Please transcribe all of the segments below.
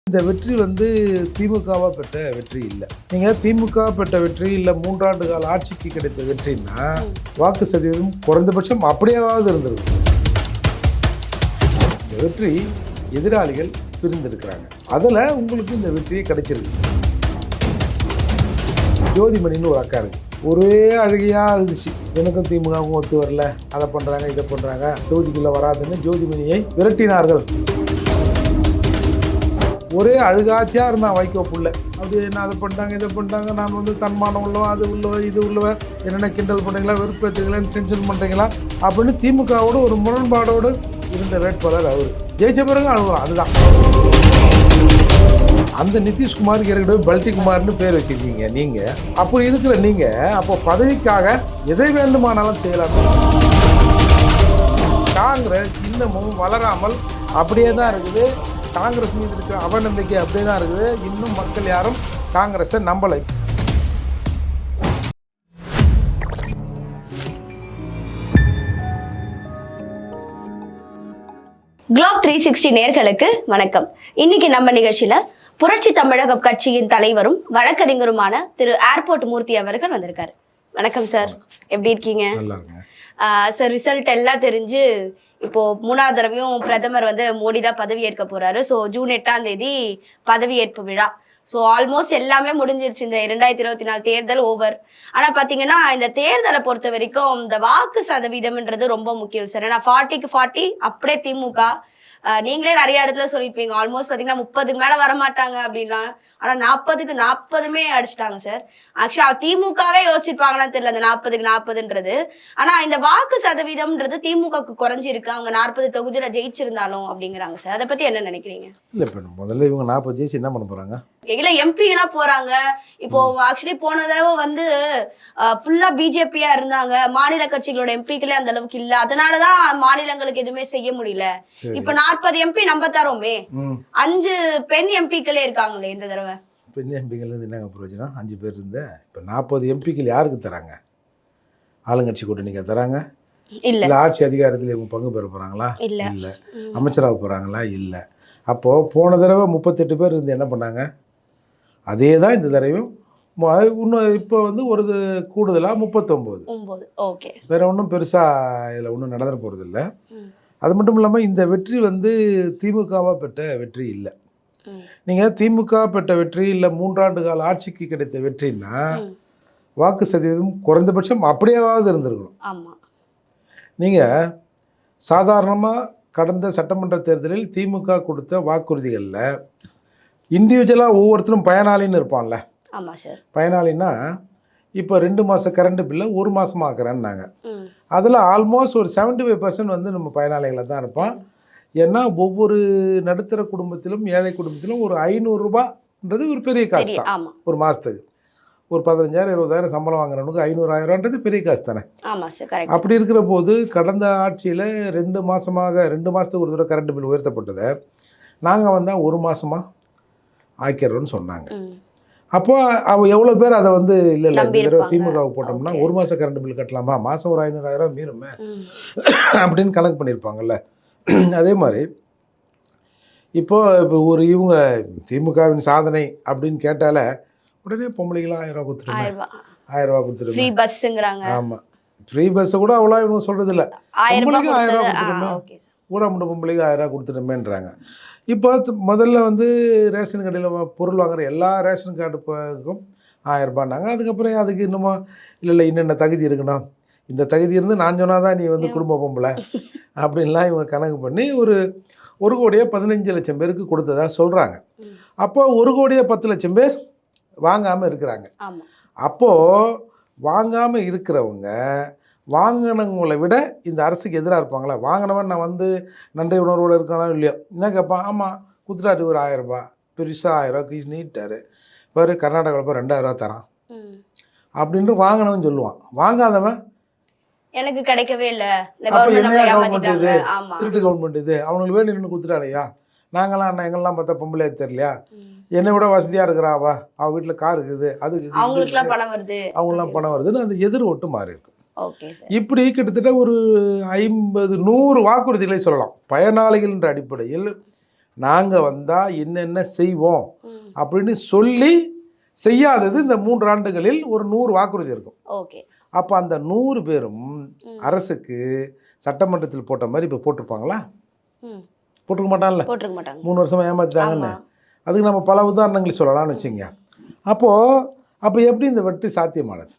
இந்த வெற்றி திமுகவா பெற்ற வெற்றி இல்லை. நீங்கள் திமுக பெற்ற வெற்றி இல்லை 3 ஆண்டு கால ஆட்சிக்கு கிடைத்த வெற்றின்னா வாக்கு சதவீதம் குறைந்தபட்சம் அப்படியாவது இருந்திருக்கும். இந்த வெற்றி எதிராளிகள் பிரிந்திருக்கிறாங்க. அதில் உங்களுக்கு இந்த வெற்றியே கிடைச்சிருக்கு. ஜோதிமணின்னு ஒரு அக்கா இருக்கு. ஒரே அழுகையாக இருந்துச்சு. எனக்கும் திமுகவும் ஒத்து வரல, அதை பண்ணுறாங்க இதை பண்ணுறாங்க, தொகுதிக்குள்ளே வராதுன்னு ஜோதிமணியை விரட்டினார்கள். ஒரே அழுகாச்சியாக இருந்தான் வைகோ புள்ள. அது என்ன அதை பண்ணிட்டாங்க இதை பண்ணிட்டாங்க, நான் தன்மானம் உள்ளவன், அது உள்ளவன் இது உள்ளவன், என்னென்ன கிண்டல் பண்ணுறீங்களா, வெறுப்பேற்றுங்களா, டென்ஷன் பண்ணுறீங்களா அப்படின்னு திமுகவோடு ஒரு முரண்பாடோடு இருந்த வேட்பாளர் அவர். ஜெயிச்ச பிறகு அழுகுறான். அதுதான் அந்த நிதிஷ்குமாருக்கு ஏற்கனவே பல்டிகுமார்னு பேர் வச்சுருக்கீங்க நீங்கள். அப்படி இருக்கிற நீங்கள் அப்போ பதவிக்காக எதை வேண்டுமானாலும் செய்யலாம். காங்கிரஸ் இன்னமும் வளராமல் அப்படியே தான் இருக்குது. காங்கிரஸ் மீது இருக்கிற அவநம்பிக்கை அப்படியே தான் இருக்குது. இன்னும் மக்கள் யாரும் காங்கிரஸை நம்பலை. குளோப் 360 நேயர்களுக்கு வணக்கம். இன்னைக்கு நம்ம நிகழ்ச்சியில புரட்சி தமிழகம் கட்சியின் தலைவரும் வழக்கறிஞருமான திரு ஏர்போர்ட் மூர்த்தி அவர்கள் வந்திருக்காரு. வணக்கம் சார், எப்படி இருக்கீங்க? சார், ரிசல்ட் எல்லாம் தெரிஞ்சு இப்போ 3வது தடவையும் பிரதமர் மோடி தான் பதவி ஏற்க போறாரு. ஸோ ஜூன் 8ஆம் தேதி பதவியேற்பு விழா. ஸோ ஆல்மோஸ்ட் எல்லாமே முடிஞ்சிருச்சு. இந்த 2024 தேர்தல் ஓவர். ஆனா பாத்தீங்கன்னா இந்த தேர்தலை பொறுத்த வரைக்கும் இந்த வாக்கு சதவீதம்ன்றது ரொம்ப முக்கியம் சார். ஏன்னா 40க்கு 40 அப்படியே திமுக. நீங்களே நிறைய இடத்துல சொல்லியிருப்பீங்க, ஆல்மோஸ்ட் பாத்தீங்கன்னா 30க்கு மேல வரமாட்டாங்க அப்படின்னா. ஆனா 40க்கு 40மே அடிச்சிட்டாங்க சார். ஆக்சுவலா திமுகவே யோசிச்சிருப்பாங்களான்னு தெரியல அந்த 40க்கு 40ன்றது. ஆனா இந்த வாக்கு சதவீதம்ன்றது திமுகக்கு குறைஞ்சிருக்கு. அவங்க 40 தொகுதியில ஜெயிச்சிருந்தாலும் அப்படிங்கிறாங்க சார். அதை பத்தி என்ன நினைக்கிறீங்க? இல்லை, இப்போ முதல்ல இவங்க 40 ஜெயிச்சு என்ன பண்ண போறாங்க? இல்ல எம்பிங்களா போறாங்க. இப்போ ஆக்சுவலி போன தடவை ஃபுல்லா பிஜேபியா இருந்தாங்க. மாநில கட்சிகளோட எம்பிக்களே அந்த அளவுக்கு இல்ல. அதனாலதான் மாநிலங்களுக்கு எதுவுமே செய்ய முடியல. இப்ப 40 எம்பி நம்ம தரோமே, 5 பெண் எம்பிக்களே இருக்காங்களே இந்த தடவை. பெண் எம்பிக்கள் என்னங்க பிரயோஜனம்? 5 பேர் இருந்த இப்போ 40 எம்பிக்கள் யாருக்கு தராங்க? ஆளுங்கட்சி கூட்டணிக்கு தராங்க? இல்ல. ஆட்சி அதிகாரத்தில் இவங்க பங்கு பெற போறாங்களா? இல்ல. அமைச்சராக போறாங்களா? இல்ல. அப்போ போன தடவை 38 பேர் இருந்து என்ன பண்ணாங்க? அதே தான் இந்த தடவையும். இன்னும் இப்போ ஒரு கூடுதலாக 39. ஓகே, வேற ஒன்றும் பெருசாக இதில் ஒன்றும் நடந்துட போகிறது இல்லை. அது மட்டும் இல்லாமல் இந்த வெற்றி திமுகவா பெற்ற வெற்றி இல்லை. நீங்கள் திமுக பெற்ற வெற்றி இல்லை 3 ஆண்டு கால ஆட்சிக்கு கிடைத்த வெற்றின்னா வாக்கு சதவீதம் குறைந்தபட்சம் அப்படியாவது இருந்திருக்கணும். நீங்கள் சாதாரணமாக கடந்த சட்டமன்ற தேர்தலில் திமுக கொடுத்த வாக்குறுதிகளில் இண்டிவிஜுவலாக ஒவ்வொருத்தரும் பயனாளின்னு இருப்பான்ல. பயனாளின்னா இப்போ 2 மாத கரண்ட் பில்லை 1 மாதமாக ஆக்குறேன்னாங்க. அதில் ஆல்மோஸ்ட் ஒரு 75% நம்ம பயனாளிகளாக தான் இருப்பான். ஏன்னா ஒவ்வொரு நடுத்தர குடும்பத்திலும் ஏழை குடும்பத்திலும் ஒரு 500 ரூபான்றது ஒரு பெரிய காசு தான். ஒரு மாதத்துக்கு ஒரு 15,000-20,000 சம்பளம் வாங்குறவனுக்கு 500,000-ன்றது பெரிய காசு தானே. அப்படி இருக்கிற போது கடந்த ஆட்சியில் 2 மாதத்துக்கு ஒரு தடவை கரண்ட் பில் உயர்த்தப்பட்டதை நாங்கள் வந்தால் 1 மாதமாக ஆக்கிறோன்னு சொன்னாங்க. அப்போ அவள் எவ்வளோ பேர் அதை இல்லை இந்த தடவை திமுகவுக்கு போட்டோம்னா 1 மாதம் கரண்ட் பில் கட்டலாமா, மாதம் ஒரு 500,000 மீறுமே அப்படின்னு கணக்கு பண்ணியிருப்பாங்கல்ல. அதே மாதிரி இப்போ இவங்க திமுகவின் சாதனை அப்படின்னு கேட்டால உடனே பொம்பளைகளாம் 1000 ரூபா கொடுத்துருங்க, 1000 ரூபா கொடுத்துருங்க. ஆமாம், ஃப்ரீ பஸ்ஸை கூட அவ்வளோ இவங்க சொல்கிறது இல்லை. பொம்பளைக்கு 1000 ரூபா கொடுத்துருமே, ஊடாமட்ட பொம்பளைக்கு 1000 ரூபா கொடுத்துருமேன்றாங்க. இப்போ முதல்ல ரேஷன் கடையில் பொருள் வாங்குற எல்லா ரேஷன் கார்டுக்கும் 1000 ரூபான்னாங்க. அதுக்கப்புறம் அதுக்கு இன்னுமா இல்லை இன்னென்ன தகுதி இருக்கணும், இந்த தகுதி இருந்து நான் சொன்னால் தான் நீ குடும்ப பொம்பளை அப்படின்லாம் இவங்க கணக்கு பண்ணி 1,15,00,000 பேருக்கு கொடுத்ததா சொல்கிறாங்க. அப்போது 1,10,00,000 பேர் வாங்காமல் இருக்கிறாங்க. அப்போது வாங்காமல் இருக்கிறவங்க வாங்கினவங்களை விட இந்த அரசுக்கு எதிராக இருப்பாங்களா? வாங்கினவன் நான் நன்றி உணர்வோடு இருக்கானோ இல்லையோ என்ன கேட்பான்? ஆமாம் கொடுத்துட்டாரு ஒரு 1000 ரூபா, பெருசாக 1000 ரூபா கீஸ் நீட்டாரு, பாரு கர்நாடகாவில் போய் 2000 ரூபா தரான் அப்படின்ட்டு வாங்கினவன் சொல்லுவான். வாங்காதவன் எனக்கு கிடைக்கவே இல்லை, திருட்டு கவர்மெண்ட் இது, அவங்களுக்கு வேணும்னு கொடுத்துட்டாடையா, நாங்களாம் எங்கெல்லாம் பார்த்தா பொம்பளையா தெரியலையா, என்னை விட வசதியாக இருக்கிறாவா, அவள் வீட்டில் கார் இருக்குது, அதுக்கு அவங்களுக்குலாம் பணம் வருதுன்னு அந்த எதிர் ஓட்டு மாறி இருக்கு. இப்படி கிட்டத்தட்ட ஒரு 50-100 வாக்குறுதிகளை சொல்லலாம். பயனாளிகள் என்ற அடிப்படையில் நாங்கள் வந்தால் என்னென்ன செய்வோம் அப்படின்னு சொல்லி செய்யாதது இந்த 3 ஆண்டுகளில் ஒரு 100 வாக்குறுதி இருக்கும். ஓகே. அப்போ அந்த 100 பேரும் அரசுக்கு சட்டமன்றத்தில் போட்ட மாதிரி இப்போ போட்டிருப்பாங்களா? போட்டிருக்க மாட்டான்ல. 3 வருஷமாக ஏமாற்றிட்டாங்கன்னு. அதுக்கு நம்ம பல உதாரணங்கள் சொல்லலாம்னு வச்சுங்க. அப்போ எப்படி இந்த வெற்றி சாத்தியமானது?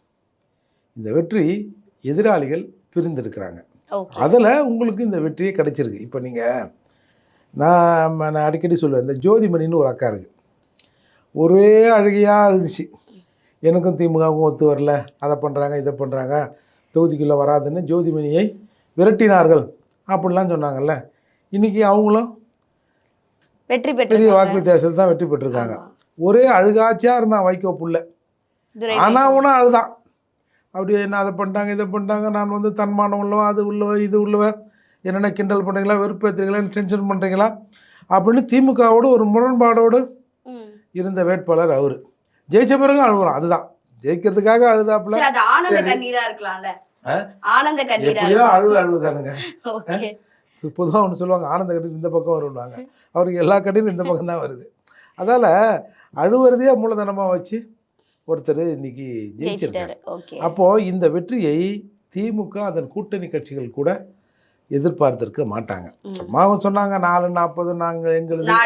இந்த வெற்றி எதிராளிகள் பிரிந்திருக்கிறாங்க. அதில் உங்களுக்கு இந்த வெற்றியே கிடைச்சிருக்கு. இப்போ நான் அடிக்கடி சொல்லுவேன், இந்த ஜோதிமணின்னு ஒரு அக்கா இருக்குது. ஒரே அழுகையாக அழுதுச்சு, எனக்கும் திமுகவுக்கும் ஒத்து வரல, அதை பண்ணுறாங்க இதை பண்ணுறாங்க, தொகுதிக்குள்ளே வராதுன்னு ஜோதிமணியை விரட்டினார்கள் அப்படிலாம் சொன்னாங்கல்ல. இன்றைக்கி அவங்களும் வெற்றி பெற்று பெரிய வாக்கு வித்தியாசத்தில் தான் வெற்றி பெற்றிருக்காங்க. ஒரே அழுகாச்சியாக இருந்தான் வைகோ புள்ள. ஆனால் ஒன்றும் அழுதான், அப்படியே என்ன அதை பண்ணிட்டாங்க இதை பண்ணிட்டாங்க, நான் வந்து தன்மானம் உள்ளவன், அது உள்ளவன் இது உள்ளவன், என்னென்ன கிண்டல் பண்ணுறீங்களா, வெறுப்பேற்றுறீங்களா, டென்ஷன் பண்ணுறீங்களா அப்படின்னு திமுகவோடு ஒரு முரண்பாடோடு இருந்த வேட்பாளர் அவர். ஜெயிச்ச பிறகு அழுகுறான். அதுதான் ஜெயிக்கிறதுக்காக அழுதாப்புல. எப்படியோ அழுவுதானுங்க. பொதுவாக ஒன்று சொல்லுவாங்க, ஆனந்த கண்ணீர் இந்த பக்கம் வருவாங்க, அவருக்கு எல்லா கண்ணீரும் இந்த பக்கம் தான் வருது. அதால் அழுவுறதையே மூலதனமாக வச்சு ஒருத்தர் இன்னைக்கு ஜெயிச்சிருக்காரு. அப்போது இந்த வெற்றியை திமுக அதன் கூட்டணி கட்சிகள் கூட எதிர்பார்த்திருக்க மாட்டாங்க. சும்மா சொன்னாங்க 4-40 நாங்கள் எங்களுதுன்னாங்க.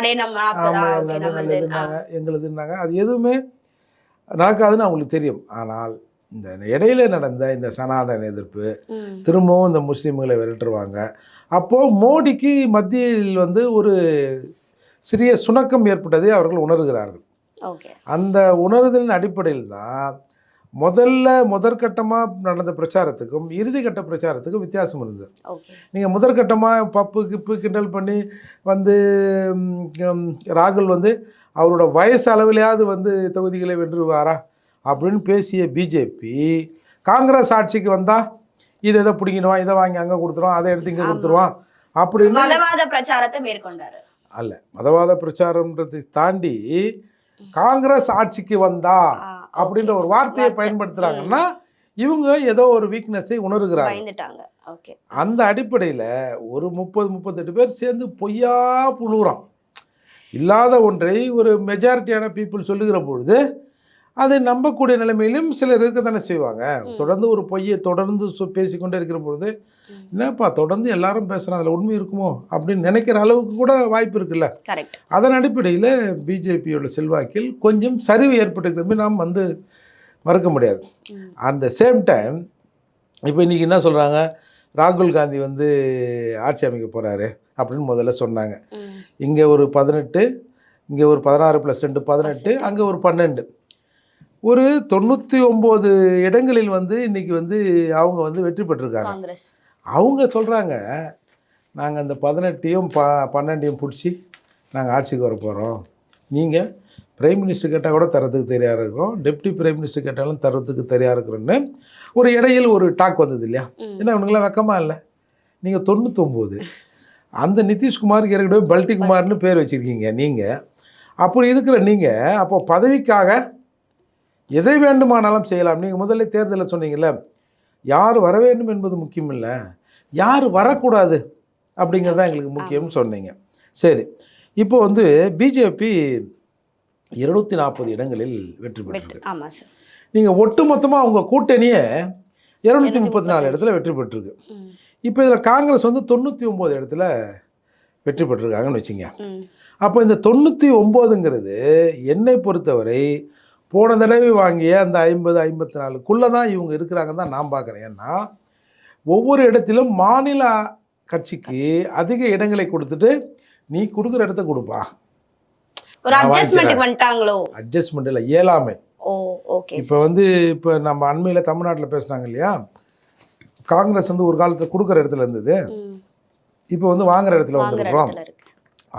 அது எதுவுமே நடக்காதுன்னு அவங்களுக்கு தெரியும். ஆனால் இந்த இடையில நடந்த இந்த சனாதன எதிர்ப்பு, திரும்பவும் இந்த முஸ்லீம்களை விரட்டுருவாங்க. அப்போது மோடிக்கு மத்தியில் வந்து ஒரு சிறிய சுணக்கம் ஏற்பட்டதை அவர்கள் உணர்கிறார்கள். அந்த உணர்தலின் அடிப்படையில் தான் முதற்கட்டமாக நடந்த பிரச்சாரத்துக்கும் இறுதிக்கட்ட பிரச்சாரத்துக்கும் வித்தியாசம் இருந்தது. நீங்கள் முதற்கட்டமாக பப்பு கிப்பு கிண்டல் பண்ணி வந்து ராகுல் வந்து அவரோட வயசு அளவிலையாவது வந்து தொகுதிகளை வென்றுவாரா அப்படின்னு பேசிய பிஜேபி, காங்கிரஸ் ஆட்சிக்கு வந்தால் இதை பிடிக்கணும், இதை வாங்கி அங்கே கொடுத்துருவோம், அதை எடுத்து இங்கே கொடுத்துருவோம் அப்படின்னு மதவாத பிரச்சாரத்தை மேற்கொண்டார். அல்ல, மதவாத பிரச்சாரம்ன்றதை தாண்டி காங்கிரஸ் ஆட்சிக்கு வந்தா அப்படின்ற ஒரு வார்த்தையை பயன்படுத்துறாங்கன்னா இவங்க ஏதோ ஒரு வீக்னஸை உணர்கிறாங்க. அந்த அடிப்படையில் ஒரு 30-38 பேர் சேர்ந்து பொய்யா புழுறான். இல்லாத ஒன்றை ஒரு மெஜாரிட்டியான பீப்புள் சொல்லுகிற பொழுது அதை நம்பக்கூடிய நிலைமையிலும் சிலர் இருக்க தானே செய்வாங்க. தொடர்ந்து ஒரு பொய்யை தொடர்ந்து பேசிக்கொண்டே இருக்கிற பொழுது என்னப்பா தொடர்ந்து எல்லாரும் பேசுகிறாங்க, அதில் உண்மை இருக்குமோ அப்படின்னு நினைக்கிற அளவுக்கு கூட வாய்ப்பு இருக்குல்ல. அதன் அடிப்படையில் பிஜேபியோட செல்வாக்கில் கொஞ்சம் சரிவு ஏற்பட்டுக்கிறது நாம் வந்து மறுக்க முடியாது. அட் த சேம் டைம் இப்போ இன்றைக்கி என்ன சொல்கிறாங்க, ராகுல் காந்தி வந்து ஆட்சி அமைக்க போகிறாரு அப்படின்னு முதல்ல சொன்னாங்க. இங்கே ஒரு 18, இங்கே ஒரு 16+2 18, அங்கே ஒரு 12, ஒரு 99 இடங்களில் வந்து இன்றைக்கி வந்து அவங்க வந்து வெற்றி பெற்றிருக்காங்க. அவங்க சொல்கிறாங்க, நாங்கள் அந்த 18ஐயும் 12ஐயும் பிடிச்சி நாங்கள் ஆட்சிக்கு வர போகிறோம், நீங்கள் பிரைம் மினிஸ்டர் கேட்டால் கூட தரத்துக்கு தயாராக இருக்கும், டெப்டி பிரைம் மினிஸ்டர் கேட்டாலும் தரத்துக்கு தயாராக இருக்கிறோன்னு ஒரு இடையில் ஒரு டாக் வந்தது இல்லையா? ஏன்னா அவனுங்களாம் வெக்கமாக இல்லை, நீங்கள் 99 அந்த நிதிஷ்குமாருக்கு ஏற்கனவே பல்டிகுமார்னு பேர் வச்சுருக்கீங்க நீங்கள். அப்படி இருக்கிற நீங்கள் அப்போ பதவிக்காக எதை வேண்டுமானாலும் செய்யலாம். நீங்கள் முதல்ல தேர்தலில் சொன்னீங்கல்ல, யார் வர வேண்டும் என்பது முக்கியம் இல்லை, யார் வரக்கூடாது அப்படிங்கிறது தான் எங்களுக்கு முக்கியம்னு சொன்னீங்க. சரி, இப்போ வந்து பிஜேபி 240 இடங்களில் வெற்றி பெற்றிருக்கு. நீங்கள் ஒட்டு மொத்தமாக அவங்க கூட்டணியே 234 இடத்துல வெற்றி பெற்றிருக்கு. இப்போ இதில் காங்கிரஸ் வந்து 99 இடத்துல வெற்றி பெற்றிருக்காங்கன்னு வச்சுங்க. அப்போ இந்த 99ங்கிறது என்னை பொறுத்தவரை போன தடவை வாங்கிய அந்த 50-54க்குள்ளே தான் இவங்க இருக்கிறாங்கன்னு தான் நான் பார்க்குறேன். ஏன்னா ஒவ்வொரு இடத்திலும் மாநில கட்சிக்கு அதிக இடங்களை கொடுத்துட்டு நீ கொடுக்குற இடத்த கொடுப்பா, ஒரு அட்ஜஸ்ட்மென்ட் வந்துட்டாங்களோ. அட்ஜஸ்ட்மெண்ட் இல்லை, இயலாமை. இப்போ வந்து இப்போ நம்ம அண்மையில் தமிழ்நாட்டில் பேசுனாங்க இல்லையா, காங்கிரஸ் வந்து ஒரு காலத்தில் கொடுக்குற இடத்துல இருந்தது, இப்போ வந்து வாங்குற இடத்துல வந்துருக்கிறோம்.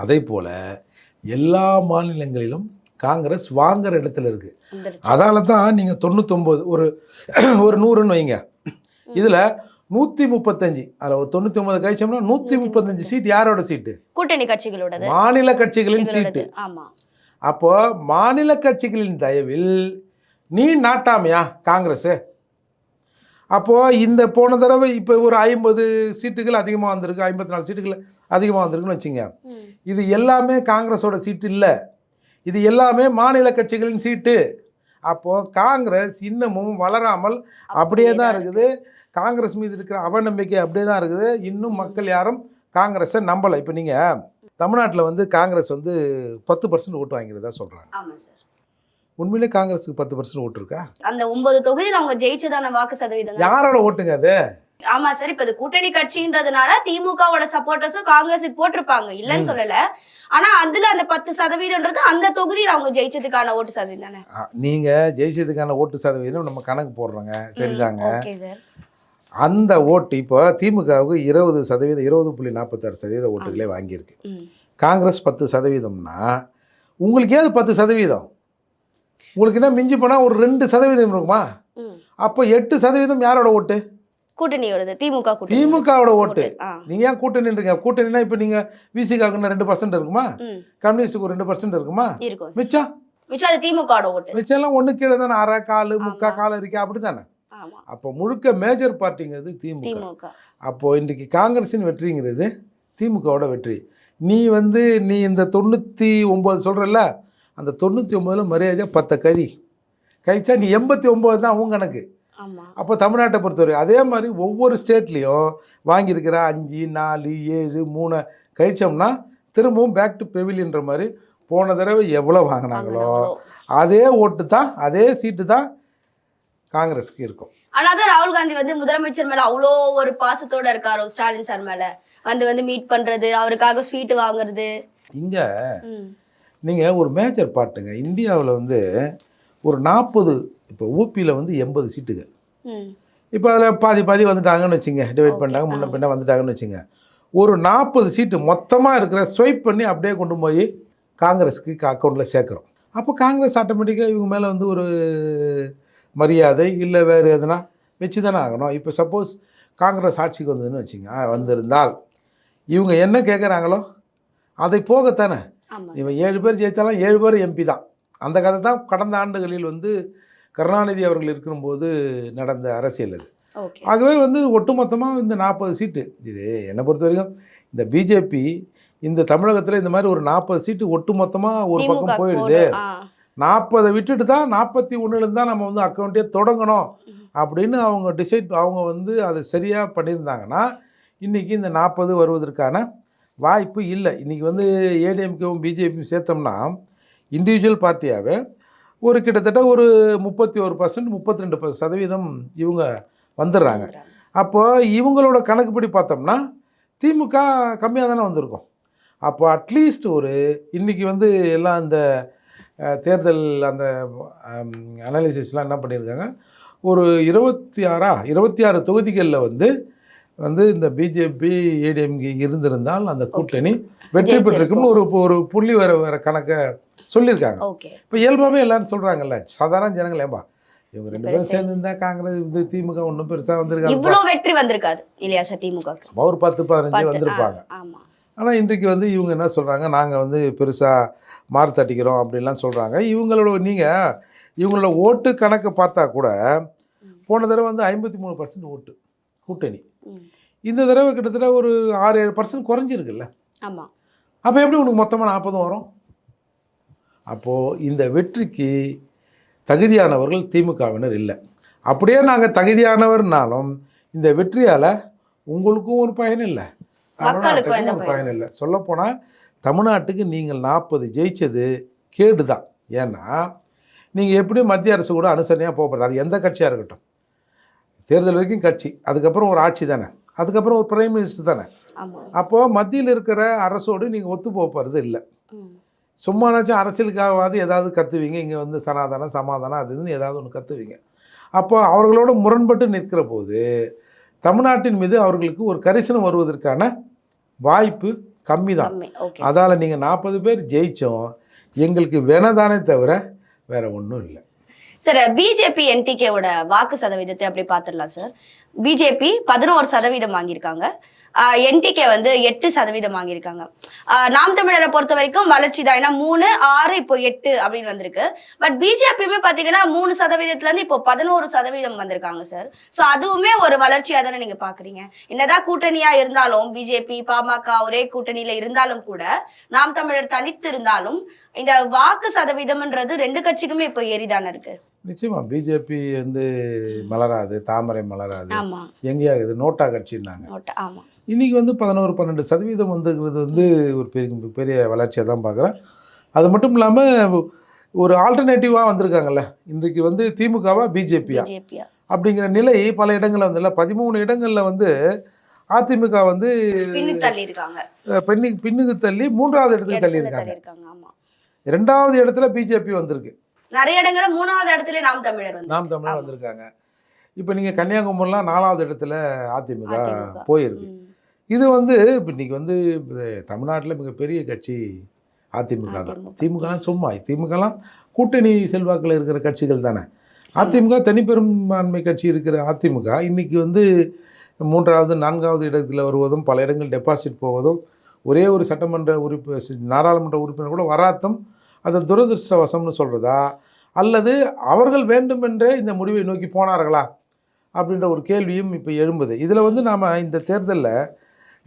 அதே போல் எல்லா மாநிலங்களிலும் காங்கிரஸ் வாங்குற இடத்துல இருக்கு. அதால தான் நீங்கள் 99 ஒரு 100ன்னு வைங்க, இதில் 135, அதில் ஒரு 99 கழிச்சோம்னா 135 சீட் யாரோட சீட்டு? கூட்டணி கட்சிகளோட, மாநில கட்சிகளின் சீட்டு. அப்போ மாநில கட்சிகளின் தயவில் நீ நாட்டாமையா காங்கிரஸ்? அப்போது இந்த போன தடவை இப்போ ஒரு 50 சீட்டுகள் அதிகமாக வந்திருக்கு, 54 சீட்டுகள் அதிகமாக வந்திருக்குன்னு வச்சுங்க. இது எல்லாமே காங்கிரஸோட சீட்டு இல்லை, இது எல்லாமே மாநில கட்சிகளின் சீட்டு. அப்போது காங்கிரஸ் இன்னமும் வளராமல் அப்படியே தான் இருக்குது. காங்கிரஸ் மீது இருக்கிற அவநம்பிக்கை அப்படியே தான் இருக்குது. இன்னும் மக்கள் யாரும் காங்கிரஸை நம்பலை. இப்போ நீங்கள் தமிழ்நாட்டில் வந்து காங்கிரஸ் வந்து 10% ஓட்டு வாங்கிறதா சொல்கிறாங்க. ஆமா சார். உண்மையிலே காங்கிரஸுக்கு 10% ஓட்டு இருக்கா? அந்த 9 தொகுதியில் அவங்க ஜெயிச்சதான வாக்கு சதவீதம் யாரோட ஓட்டுங்க அது? ஆமா சார். இப்ப இது கூட்டணி கட்சின்றதுனால திமுகவோட சப்போர்ட்டர்ஸும் காங்கிரஸுக்கு போட்டிருப்பாங்க, இல்லன்னு சொல்லல. ஆனா அதுல அந்த 10% அந்த தொகுதியில் அவங்க ஜெயிச்சதுக்கான ஓட்டு சதவீதம் தானே. நீங்க ஜெயிச்சதுக்கான ஓட்டு சதவீதம் நம்ம கணக்கு போடுறோங்க, சரிதாங்க. Okay sir. அந்த ஓட்டு இப்போ திமுகவுக்கு 20%, 20.46% ஓட்டுகளே வாங்கியிருக்கு. காங்கிரஸ் 10%னா உங்களுக்கு ஏது 10%? உங்களுக்கு என்ன மிஞ்சி போனால் ஒரு 2% இருக்குமா? அப்போ 8% யாரோட ஓட்டு? கூட்டணியோட, திமுகவோட ஓட்டு. நீங்க ஏன் கூட்டணின்றீங்க? கூட்டணினா இப்போ நீங்க விசிகாவுக்கு 2% இருக்குமா? கம்யூனிஸ்டுக்கு ஒரு 2% இருக்குமா? மிச்சம் அது திமுகவோட ஓட்டு. மிச்சம் எல்லாம் ஒன்று கீழே தானே, அரை கால் முக்கா கால் இருக்கா, அப்படி தானே. அப்போ முழுக்க மேஜர் பார்ட்டிங்கிறது திமுக. அப்போ இன்றைக்கு காங்கிரஸின் வெற்றிங்கிறது திமுகவோட வெற்றி. நீ இந்த 99 சொல்கிறல்ல, அந்த 99ல் மரியாதையாக 10 கழிச்சா நீ 89 தான் அவங்க கணக்கு. அப்போ தமிழ்நாட்டை பொறுத்தவரை அதே மாதிரி ஒவ்வொரு ஸ்டேட்லேயும் வாங்கியிருக்கிற 5, 4, 7, 3 கழிச்சோம்னா திரும்பவும் பேக் டு பெவிலியன்ற மாதிரி போன தடவை எவ்வளோ வாங்கினாங்களோ அதே ஓட்டு தான், அதே சீட்டு தான் காங்கிரஸுக்கு இருக்கும். ஆனாதான் ராகுல் காந்தி முதலமைச்சர் மேல அவ்வளோ ஒரு பாசத்தோட இருக்காரோ, ஸ்டாலின் சார் மேல மீட் பண்றது, அவருக்காக ஸ்வீட் வாங்குறது. இங்க நீங்க ஒரு மேஜர் பார்ட்டுங்க. இந்தியாவில் ஒரு 40, இப்போ ஊபியில் 80 சீட்டுகள். இப்போ அதில் பாதி வந்துட்டாங்கன்னு வச்சுங்க, டிவைட் பண்ணிட்டாங்க, முன்ன பின்ன வந்துட்டாங்கன்னு வச்சுங்க. ஒரு 40 சீட்டு மொத்தமாக இருக்கிற ஸ்வைப் பண்ணி அப்படியே கொண்டு போய் காங்கிரஸுக்கு அக்கௌண்ட்டில் சேர்க்குறோம். அப்போ காங்கிரஸ் ஆட்டோமேட்டிக்காக இவங்க மேலே ஒரு மரியாதை இல்லை வேறு எதுனா வச்சு தானே ஆகணும். இப்போ சப்போஸ் காங்கிரஸ் ஆட்சிக்கு வந்ததுன்னு வச்சுங்க, வந்திருந்தால் இவங்க என்ன கேட்குறாங்களோ அதை போகத்தானே. இவன் 7 பேர் ஜெயித்தாலும் 7 பேர் எம்பி தான். அந்த கதை தான் கடந்த ஆண்டுகளில் கருணாநிதி அவர்கள் இருக்கும்போது நடந்த அரசியல் அது. ஆகவே ஒட்டுமொத்தமாக இந்த 40 சீட்டு, இது என்னை பொறுத்த வரைக்கும் இந்த பிஜேபி இந்த தமிழகத்தில் இந்த மாதிரி ஒரு 40 சீட்டு ஒட்டுமொத்தமாக ஒரு பக்கம் போயிடுது. 40 விட்டுட்டு தான் 41 தான் நம்ம அக்கௌண்ட்டே தொடங்கணும் அப்படின்னு அவங்க அதை சரியாக பண்ணியிருந்தாங்கன்னா இன்றைக்கி இந்த 40 வருவதற்கான வாய்ப்பு இல்லை. இன்றைக்கி ஏடிஎம்கேவும் பிஜேபியும் சேர்த்தோம்னா இண்டிவிஜுவல் பார்ட்டியாகவே ஒரு கிட்டத்தட்ட ஒரு 31%, 32% இவங்க வந்துடுறாங்க. அப்போது இவங்களோட கணக்குப்படி பார்த்தோம்னா திமுக கம்மியாக தானே வந்திருக்கும். அப்போ அட்லீஸ்ட் இன்றைக்கி எல்லாம் இந்த தேர்தல் அந்த அனாலிசிஸ்லாம் என்ன பண்ணியிருக்காங்க, ஒரு 26 தொகுதிகளில் இந்த பிஜேபி ஏடிஎம்கே இருந்திருந்தால் அந்த கூட்டணி வெற்றி பெற்றிருக்குன்னு ஒரு புள்ளி வேற கணக்கை சொல்லியிருக்காங்க. இப்போ இயல்பாகவே எல்லாரும் சொல்கிறாங்கல்ல, சாதாரண ஜனங்கள் ஏன்பா இவங்க 2 பேரும் சேர்ந்துருந்தா காங்கிரஸ் திமுக ஒன்றும் பெருசாக வந்திருக்காங்க, இவ்வளோ வெற்றி வந்திருக்காது இல்லையா சார்? திமுக ஒரு 10-15 வந்திருப்பாங்க. ஆனால் இன்றைக்கு இவங்க என்ன சொல்கிறாங்க, நாங்கள் பெருசாக மாறு தட்டிக்கிறோம் அப்படின்லாம் சொல்கிறாங்க. இவங்களோட ஓட்டு கணக்கை பார்த்தா கூட போன தடவை 53% ஓட்டு கூட்டணி, இந்த தடவை கிட்டத்தட்ட ஒரு 6-7% குறைஞ்சிருக்குல்ல. ஆமாம். அப்போ எப்படி உனக்கு மொத்தமாக 40 வரும்? அப்போது இந்த வெற்றிக்கு தகுதியானவர்கள் திமுகவினர் இல்லை. அப்படியே நாங்கள் தகுதியானவர்னாலும் இந்த வெற்றியால் உங்களுக்கும் ஒரு பயன் இல்லை, தமிழ்நாட்டுக்கும் ஒரு பயன் இல்லை. சொல்லப்போனால் தமிழ்நாட்டுக்கு நீங்கள் 40 ஜெயிச்சது கேடு தான். ஏன்னா நீங்கள் எப்படியும் மத்திய அரசு கூட அனுசரணையாக போகிறது, அது எந்த கட்சியாக இருக்கட்டும். தேர்தல் வரைக்கும் கட்சி, அதுக்கப்புறம் ஒரு ஆட்சி தானே, அதுக்கப்புறம் ஒரு பிரைம் மினிஸ்டர் தானே. அப்போது மத்தியில் இருக்கிற அரசோடு நீங்கள் ஒத்து போகிறது இல்லை. சும்மானாச்சும் அரசியலுக்காகவாது ஏதாவது கற்றுவீங்க, இங்கே சனாதனம் சமாதானம் அது இதுன்னு ஏதாவது ஒன்று கற்றுவீங்க. அப்போ அவர்களோட முரண்பட்டு நிற்கிற போது தமிழ்நாட்டின் மீது அவர்களுக்கு ஒரு கரிசனம் வருவதற்கான வாய்ப்பு கம்மி தான். அதால் நீங்கள் 40 பேர் ஜெயித்தோம் எங்களுக்கு வேணதானே தவிர வேற ஒன்றும் இல்லை. சார், பிஜேபி என்டிகேவோட வாக்கு சதவீதத்தை அப்படி பார்த்துடலாம் சார். பிஜேபி 11% வாங்கியிருக்காங்க, என்டிகே வந்து 8% வாங்கியிருக்காங்க. நாம் தமிழரை பொறுத்த வரைக்கும் வளர்ச்சி தான். ஏன்னா 3, 6 இப்போ 8 அப்படின்னு வந்திருக்கு. பட் பிஜேபியுமே பாத்தீங்கன்னா 3%ல இருந்து இப்போ 11% வந்திருக்காங்க சார். சோ அதுவுமே ஒரு வளர்ச்சியா தானே நீங்க பாக்குறீங்க. என்னதான் கூட்டணியா இருந்தாலும் பிஜேபி பாமக ஒரே கூட்டணியில இருந்தாலும் கூட நாம் தமிழர் தனித்து இருந்தாலும் இந்த வாக்கு சதவீதம்ன்றது 2 கட்சிக்குமே இப்போ ஏறிதானே இருக்கு. நிச்சயமா பிஜேபி வந்து மலராது, தாமரை மலராது, ஆமா எங்கேயாகுது நோட்டா கட்சின்னாங்க. ஆமா இன்னைக்கு வந்து 11-12% வந்துங்கிறது வந்து ஒரு பெரிய பெரிய வளர்ச்சியாக தான் பார்க்குறேன். அது மட்டும் இல்லாமல் ஒரு ஆல்டர்னேட்டிவாக வந்திருக்காங்கல்ல, இன்றைக்கு வந்து திமுகவா பிஜேபியா அப்படிங்கிற நிலை பல இடங்களில் வந்து இல்லை 13 இடங்களில் வந்து அதிமுக வந்து பின்னுக்கு தள்ளி 3வது இடத்துக்கு தள்ளி இருக்காங்க. 2வது இடத்துல பிஜேபி வந்திருக்கு. நிறைய இடங்கள்ல 3வது இடத்துல நாம் தமிழர் வந்திருக்காங்க. இப்போ நீங்கள் கன்னியாகுமரிலாம் 4வது இடத்துல அதிமுக போயிருக்கு. இது வந்து இப்போ இன்றைக்கி வந்து தமிழ்நாட்டில் மிகப்பெரிய கட்சி அதிமுக தான். திமுகலாம் சும்மா, திமுகலாம் கூட்டணி செல்வாக்கில் இருக்கிற கட்சிகள் தானே. அதிமுக தனிப்பெரும்பான்மை கட்சி இருக்கிற அதிமுக இன்றைக்கி வந்து 3வது 4வது இடத்துல வருவதும் பல இடங்கள் டெபாசிட் போவதும் ஒரே ஒரு சட்டமன்ற நாடாளுமன்ற உறுப்பினர் கூட வராதும் அது துரதிருஷ்டவசம்னு சொல்கிறதா, அல்லது அவர்கள் வேண்டுமென்றே இந்த முடிவை நோக்கி போனார்களா அப்படின்ற ஒரு கேள்வியும் இப்போ எழும்புது. இதில் வந்து நாம் இந்த தேர்தலில்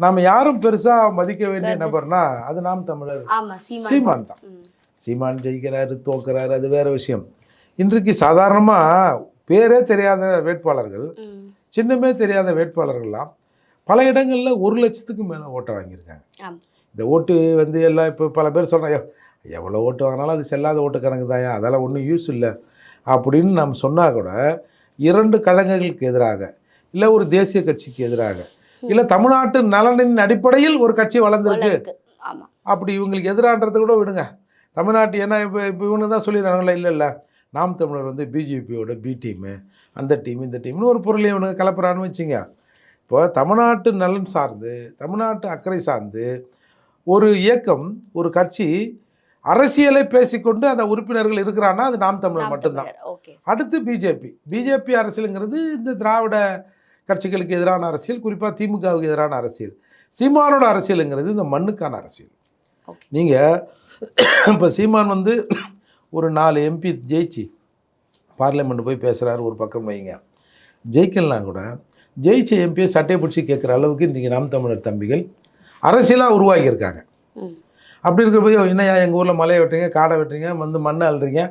நாம் யாரும் பெருசாக மதிக்க வேண்டிய நபர்னா அது நாம் தமிழர் சீமான் தான். சீமான் ஜெயிக்கிறாரு தோக்குறாரு அது வேறு விஷயம். இன்றைக்கு சாதாரணமாக பேரே தெரியாத வேட்பாளர்கள், சின்னமே தெரியாத வேட்பாளர்கள்லாம் பல இடங்களில் 1 லட்சத்துக்கு மேலே ஓட்டை வாங்கியிருக்காங்க. இந்த ஓட்டு வந்து எல்லாம் இப்போ பல பேர் சொல்கிறாங்க, எவ்வளோ ஓட்டு வாங்கினாலும் அது செல்லாத ஓட்டு கணக்கு தாயா, அதெல்லாம் ஒன்றும் யூஸ் இல்லை அப்படின்னு நம்ம சொன்னால் கூட 2 கழகங்களுக்கு எதிராக, இல்லை ஒரு தேசிய கட்சிக்கு எதிராக, இல்லை தமிழ்நாட்டு நலனின் அடிப்படையில் ஒரு கட்சி வளர்ந்துருக்கு அப்படி இவங்களுக்கு எதிரான்றதை கூட விடுங்க. தமிழ்நாட்டு ஏன்னா இப்போ இவங்க தான் சொல்லிடுறாங்களே, இல்லை நாம் தமிழர் வந்து பிஜேபியோட பி டீமு, அந்த டீம் இந்த டீம்னு ஒரு பொருளை இவனுங்க கலப்புறான்னு வச்சுங்க. இப்போ தமிழ்நாட்டு நலன் சார்ந்து, தமிழ்நாட்டு அக்கறை சார்ந்து ஒரு இயக்கம், ஒரு கட்சி அரசியலை பேசிக்கொண்டு அந்த உறுப்பினர்கள் இருக்கிறான்னா அது நாம் தமிழர் மட்டும்தான். அடுத்து பிஜேபி அரசியலுங்கிறது இந்த திராவிட கட்சிகளுக்கு எதிரான அரசியல், குறிப்பாக திமுகவுக்கு எதிரான அரசியல். சீமானோட அரசியலுங்கிறது இந்த மண்ணுக்கான அரசியல். நீங்கள் இப்போ சீமான் வந்து ஒரு 4 எம்பி ஜெயிச்சு பார்லிமெண்ட் போய் பேசுகிறாரு ஒரு பக்கம் வைங்க, ஜெயிக்கலாம் கூட ஜெயிச்ச எம்பியை சட்டையை பிடிச்சி கேட்குற அளவுக்கு இன்றைக்கி நாம் தமிழர் தம்பிகள் அரசியலாக உருவாகியிருக்காங்க. அப்படி இருக்கிற போய் என்னையா எங்கள் ஊரில் மலையை வெட்டுறீங்க, காடை வெட்டுறீங்க, வந்து மண்ணை அள்ளுறீங்க